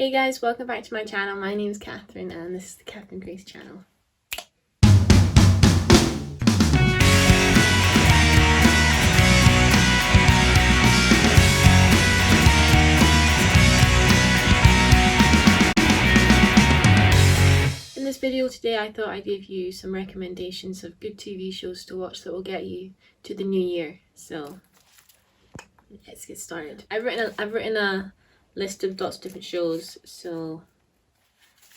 Hey guys, welcome back to my channel. My name is Catherine and this is the Catherine Grace channel. In this video today I thought I'd give you some recommendations of good TV shows to watch that will get you to the new year. So let's get started. I've written a list of lots of different shows, so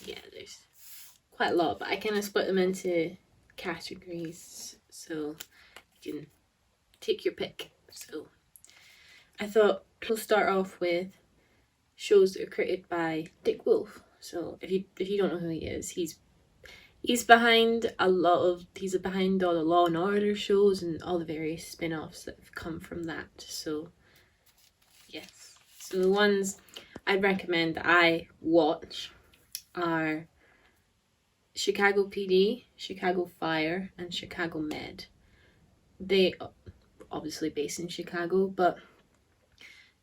yeah, there's quite a lot, but I kind of split them into categories so you can take your pick. So I thought we'll start off with shows that are created by Dick Wolf. So if you don't know who he is, he's behind he's behind all the Law and Order shows and all the various spin-offs that have come from that. So yes. So the ones I'd recommend that I watch are Chicago PD, Chicago Fire, and Chicago Med. They obviously based in Chicago, but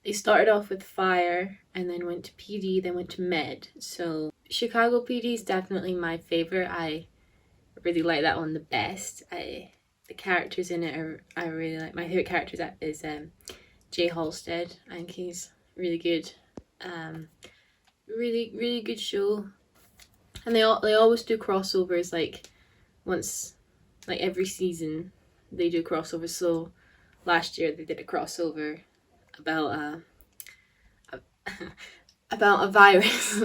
they started off with Fire and then went to PD, then went to Med. So Chicago PD is definitely my favorite. I really like that one the best. The characters in it I really like. My favorite character is Jay Halstead. I think he's really good. Really good show. And they always do crossovers, like every season they do crossovers. So last year they did a crossover about about a virus.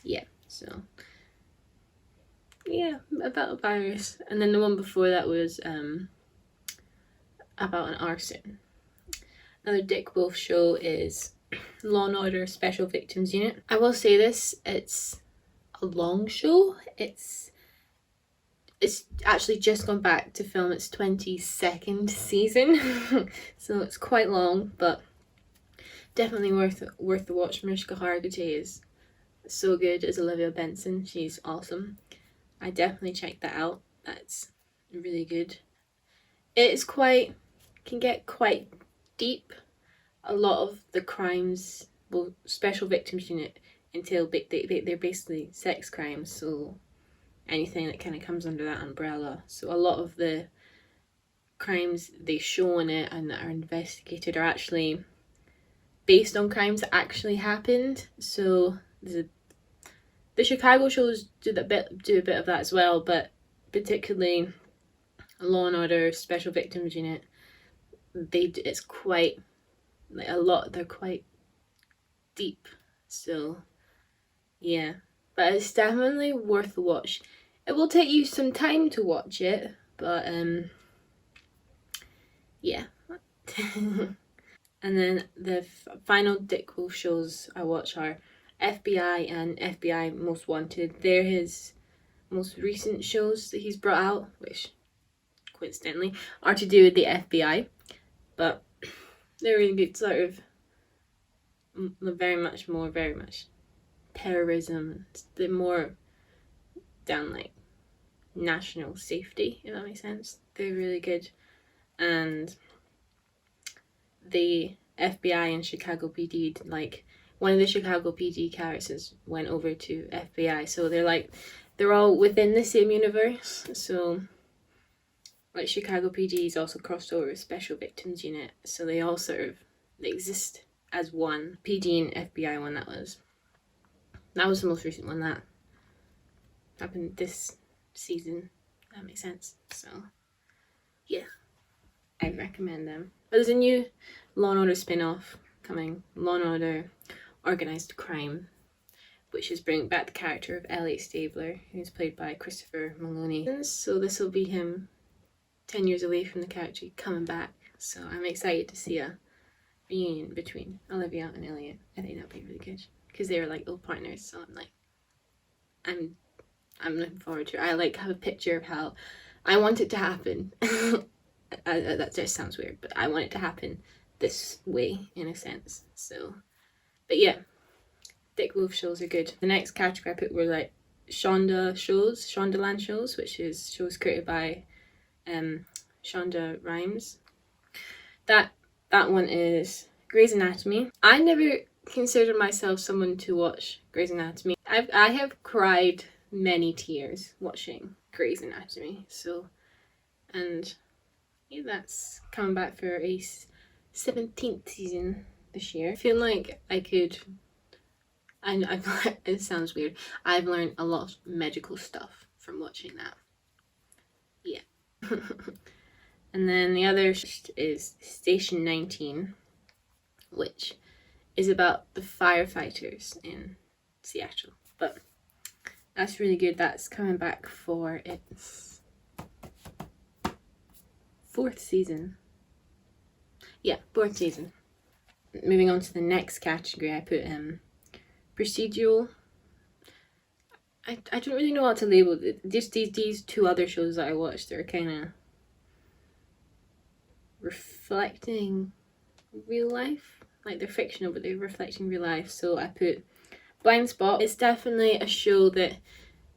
Yeah, so yeah, about a virus. And then the one before that was about an arson. Another Dick Wolf show is Law and Order Special Victims Unit. I will say this, it's a long show. It's actually just gone back to film its 22nd season. So it's quite long, but definitely worth the watch. Mariska Hargitay is so good as Olivia Benson. She's awesome. I definitely checked that out. That's really good. It's can get quite deep. A lot of the crimes, well, Special Victims Unit entail they're basically sex crimes, so anything that kind of comes under that umbrella. So a lot of the crimes they show in it and that are investigated are actually based on crimes that actually happened. So the Chicago shows do a bit of that as well, but particularly Law and Order Special Victims Unit, it's quite like a lot. They're quite deep. So yeah, but it's definitely worth a watch. It will take you some time to watch it, but yeah. And then the final Dick Wolf shows I watch are FBI and FBI Most Wanted. They're his most recent shows that he's brought out, which coincidentally are to do with the FBI, but they're really good. Sort of very much terrorism. They're more down like national safety, if that makes sense. They're really good. And the FBI and Chicago PD, like one of the Chicago PD characters went over to FBI, so they're all within the same universe. So like Chicago PD is also crossed over with Special Victims Unit, so they all they exist as one. PD and FBI one, that was the most recent one that happened this season. That makes sense. So yeah, I recommend them. But there's a new Law and Order spin-off coming, Law and Order Organized Crime, which is bringing back the character of Elliot Stabler, who's played by Christopher Maloney. So this will be him 10 years away from the character coming back. So I'm excited to see a reunion between Olivia and Elliot. I think that'll be really good because they were like old partners. So I'm looking forward to it. I have a picture of how I want it to happen. That just sounds weird, but I want it to happen this way in a sense. So, but yeah, Dick Wolf shows are good. The next category I put were like Shondaland shows, which is shows created by Shonda Rhimes. That one is Grey's Anatomy. I never consider myself someone to watch Grey's Anatomy. I have cried many tears watching Grey's Anatomy. So, and yeah, that's coming back for a 17th season this year. I feel like I could. It sounds weird. I've learned a lot of medical stuff from watching that. Yeah. And then the other is Station 19, which is about the firefighters in Seattle. But that's really good. That's coming back for its 4th season. Yeah, 4th season. Moving on to the next category, I put procedural. I don't really know what to label it. Just these 2 other shows that I watched are kind of reflecting real life. Like, they're fictional, but they're reflecting real life. So I put Blind Spot. It's definitely a show that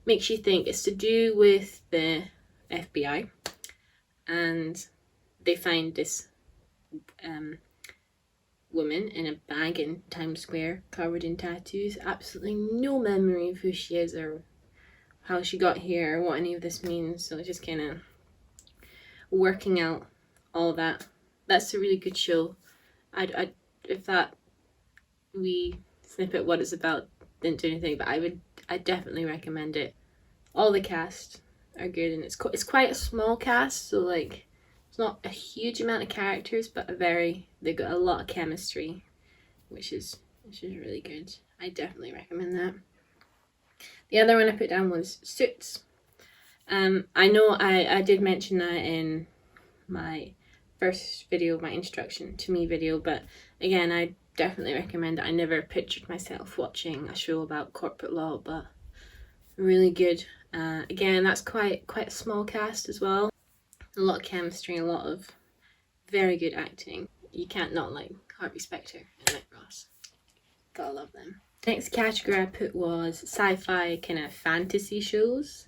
makes you think. It's to do with the FBI, and they find this woman in a bag in Times Square covered in tattoos. Absolutely no memory of who she is or how she got here or what any of this means. So just kind of working out all that. That's a really good show. If that wee snippet what it's about didn't do anything, but I definitely recommend it. All the cast are good, and it's quite a small cast, so like it's not a huge amount of characters, but they got a lot of chemistry, which is really good. I definitely recommend that. The other one I put down was Suits. I know I did mention that in my first video, my introduction to me video, but again, I definitely recommend it. I never pictured myself watching a show about corporate law, but really good. Again, that's quite a small cast as well. A lot of chemistry, a lot of very good acting. You can't not like Harvey Specter and Nick Ross. Gotta love them. Next category I put was sci-fi kind of fantasy shows.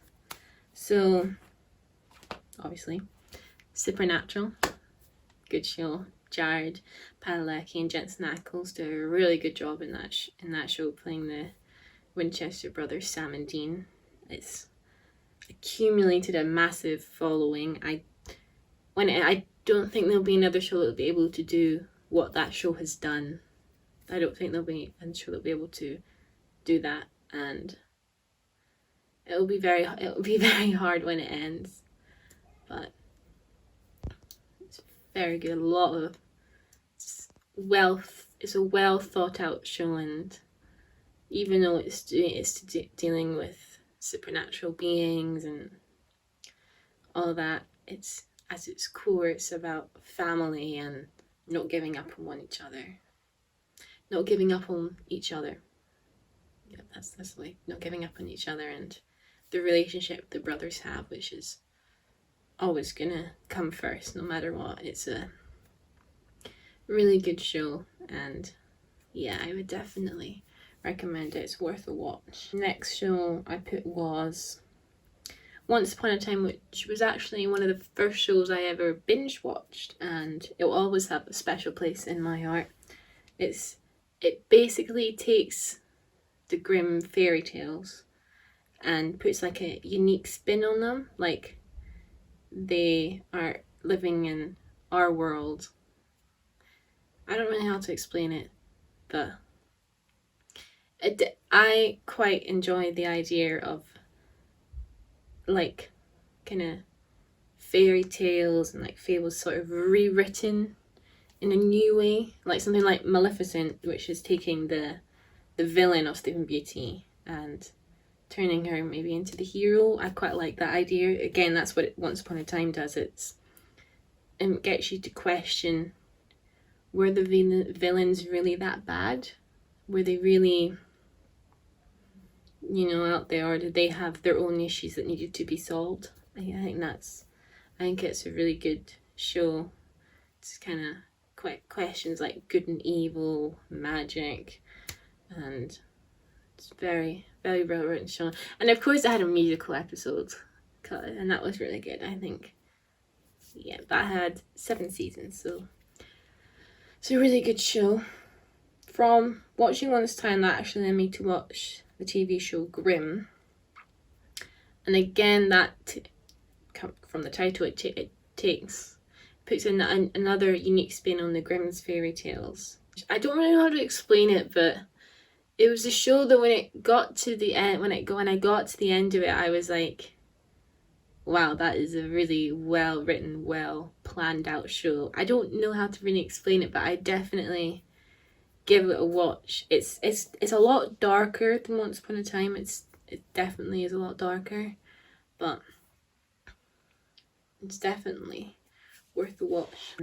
So, obviously, Supernatural, good show. Jared Padalecki and Jensen Ackles do a really good job in that show, playing the Winchester brothers, Sam and Dean. It's accumulated a massive following. I don't think there'll be another show that'll be able to do what that show has done. I don't think there'll be a show that'll be able to do that, and it'll be very hard when it ends. But it's very good. A lot of wealth. It's a well thought out show, and even though it's dealing with supernatural beings and all that, it's at its core, it's about family and not giving up on each other. Not giving up on each other. Yeah, that's the way. Not giving up on each other and the relationship the brothers have, which is always gonna come first, no matter what. It's a really good show, and yeah, I would definitely recommend it. It's worth a watch. Next show I put was Once Upon a Time, which was actually one of the first shows I ever binge watched, and it will always have a special place in my heart. It basically takes the grim fairy tales and puts like a unique spin on them, like they are living in our world. I don't really know how to explain it, but I quite enjoy the idea of like kind of fairy tales and like fables sort of rewritten in a new way, like something like Maleficent, which is taking the villain of Sleeping Beauty and turning her maybe into the hero. I quite like that idea. Again, that's what Once Upon a Time does. It gets you to question, were the villains really that bad? Were they really, out there, or did they have their own issues that needed to be solved? I think it's a really good show. It's kind of quite questions like good and evil, magic, and it's very, very well written show. And of course, it had a musical episode, and that was really good, I think. Yeah, that had 7 seasons, so it's a really good show from watching Once Time, that actually led me to watch the TV show Grimm. And again, that from the title, it puts in another unique spin on the Grimm's fairy tales. I don't really know how to explain it, but it was a show that when it got to the end, when I got to the end of it, I was like, wow, that is a really well written, well planned out show. I don't know how to really explain it, but I definitely give it a watch. It's a lot darker than Once Upon a Time. It definitely is a lot darker, but it's definitely worth a watch.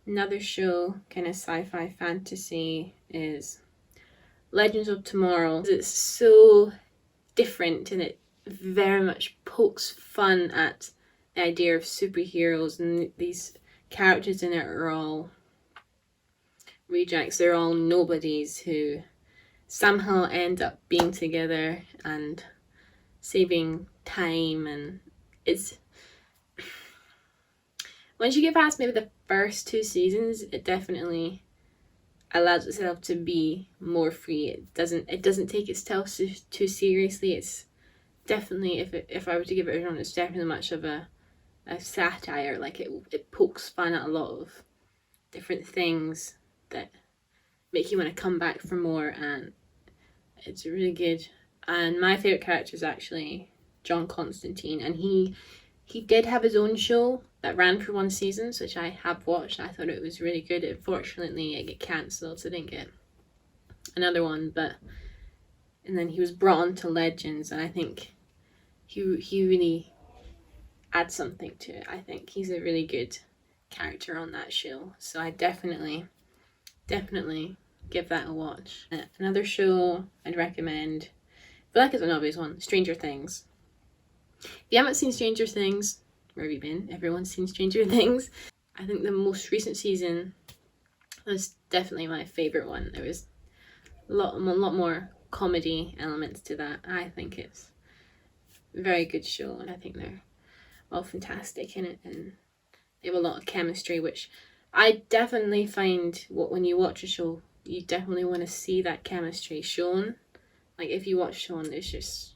Another show, kind of sci-fi fantasy, is Legends of Tomorrow. It's so different, and it very much pokes fun at the idea of superheroes, and these characters in it are all rejects. They're all nobodies who somehow end up being together and saving time, and it's, once you get past maybe the first 2 seasons, it definitely allows itself to be more free. It doesn't take itself too seriously. It's definitely, if I were to give it a genre, it's definitely much of a satire. Like it pokes fun at a lot of different things that make you want to come back for more, and it's really good. And my favourite character is actually John Constantine, and he did have his own show that ran for 1 season, which I have watched. I thought it was really good. Unfortunately, it got cancelled, so I didn't get another one. And then he was brought on to Legends, and I think he really adds something to it. I think he's a really good character on that show, so I definitely give that a watch. Another show I'd recommend, I feel like it's an obvious one, Stranger Things. If you haven't seen Stranger Things, where have you been? Everyone's seen Stranger Things. I think the most recent season was definitely my favourite one. There was a lot more comedy elements to that. I think it's a very good show, and I think they're all fantastic in it, and they have a lot of chemistry, which I definitely find when you watch a show, you definitely want to see that chemistry shown. Like if you watch Sean, there's just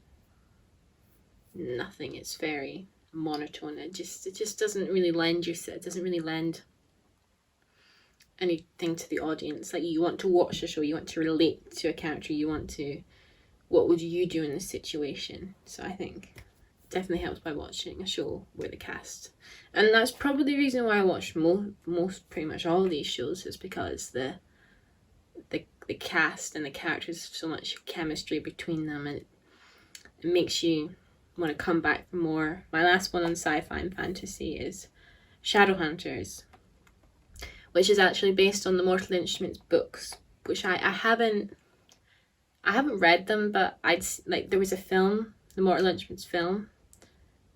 nothing. It's very monotone. It just doesn't really lend anything to the audience. Like you want to watch a show, you want to relate to a character, what would you do in this situation? So I think it definitely helps by watching a show with a cast, and that's probably the reason why I watch most pretty much all of these shows, is because the cast and the characters have so much chemistry between them, and it makes you want to come back for more. My last one on sci-fi and fantasy is Shadowhunters, which is actually based on the Mortal Instruments books, which I haven't read them, but there was a film, the Mortal Instruments film,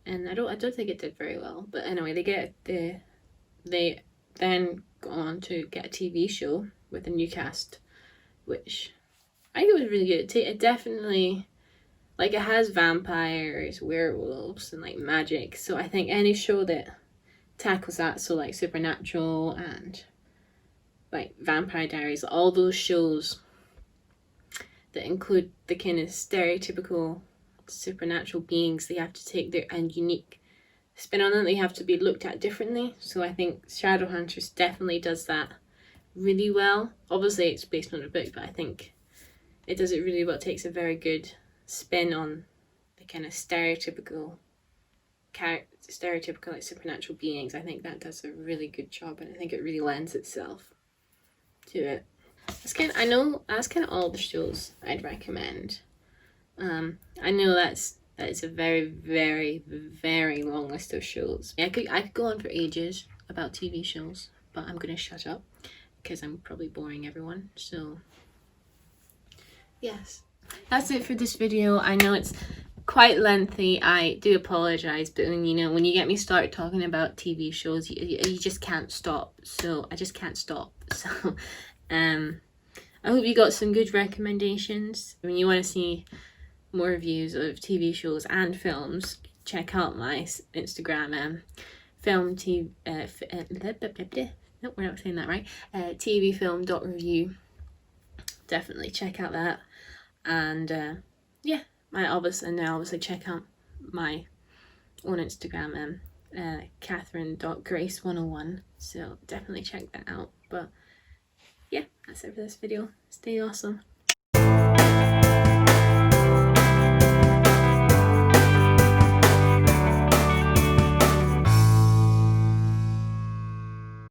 and I don't think it did very well. But anyway, they then go on to get a TV show with a new cast, which I think it was really good. It definitely, like, it has vampires, werewolves, and like magic. So I think any show that tackles that, so like Supernatural and like Vampire Diaries, all those shows that include the kind of stereotypical supernatural beings, they have to take their unique spin on them. They have to be looked at differently. So I think Shadowhunters definitely does that really well. Obviously it's based on a book, but I think it does it really well. It takes a very good spin on the kind of stereotypical like supernatural beings. I think that does a really good job, and I think it really lends itself to it. That's kind of all the shows I'd recommend. I know that's a very, very, very long list of shows. I could go on for ages about TV shows, but I'm gonna shut up because I'm probably boring everyone. So yes, that's it for this video. I know it's quite lengthy. I do apologize, but when you get me started talking about TV shows, you just can't stop. So I just can't stop. So I hope you got some good recommendations. When you want to see more reviews of TV shows and films, check out my Instagram, nope, we're not saying that right, tvfilm.review. definitely check out that. And yeah, obviously check out my own Instagram, Catherine.grace101, so definitely check that out. But yeah, that's it for this video. Stay awesome.